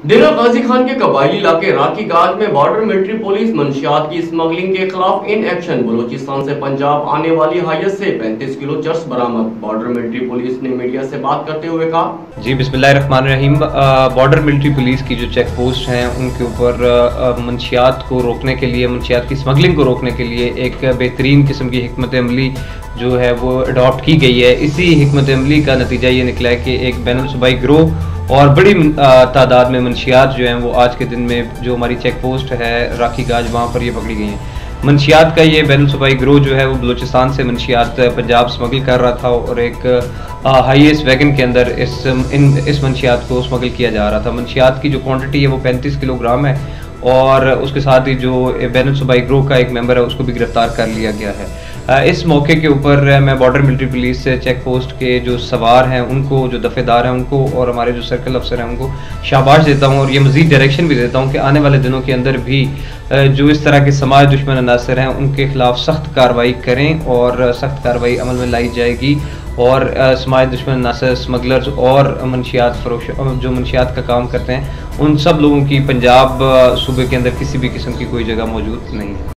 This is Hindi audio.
डेरा गाजी खान के कबायली इलाके राखी गाज में बॉर्डर मिलिट्री पुलिस मंशियात की स्मगलिंग के खिलाफ इन एक्शन। बलूचिस्तान से पंजाब आने वाली हाईएस्ट से 35 किलो चर्स बरामद। बॉर्डर मिलिट्री पुलिस ने मीडिया से बात करते हुए कहा, जी बिस्मिल्लाहिर्रहमानिर्रहीम। बॉर्डर मिलिट्री पुलिस की जो चेक पोस्ट हैं उनके ऊपर मंशियात को रोकने के लिए, मंशियात की स्मगलिंग को रोकने के लिए एक बेहतरीन किस्म की हिकमत अमली जो है वो अडॉप्ट की गई है। इसी हिकमत अमली का नतीजा ये निकला है कि एक बैनुल सूबाई गिरोह और बड़ी तादाद में मंशियात जो हैं वो आज के दिन में जो हमारी चेक पोस्ट है राखी गाज, वहाँ पर ये पकड़ी गई हैं। मंशियात का ये बैनुल सूबाई गिरोह जो है वो बलूचिस्तान से मंशियात पंजाब स्मगल कर रहा था और एक हाईएस्ट वैगन के अंदर इस मंशियात को स्मगल किया जा रहा था। मंशियात की जो क्वांटिटी है वो 35 किलोग्राम है और उसके साथ ही जो बैनुल सूबाई गिरोह का एक मेंबर है उसको भी गिरफ्तार कर लिया गया है। इस मौके के ऊपर मैं border military police check post के जो सवार हैं उनको, जो दफेदार हैं उनको और हमारे जो सर्कल अफसर हैं उनको शाबाश देता हूँ और ये मज़ीद डायरेक्शन भी देता हूँ कि आने वाले दिनों के अंदर भी जो इस तरह के समाज दुश्मन अनासर हैं उनके खिलाफ सख्त कार्रवाई करें और सख्त कार्रवाई अमल में लाई जाएगी और समाज दुश्मन अनासर, स्मगलर्स और मंशियात फरोश जो मंशियात का काम करते हैं उन सब लोगों की पंजाब सूबे के अंदर किसी भी किस्म की कोई जगह मौजूद नहीं है।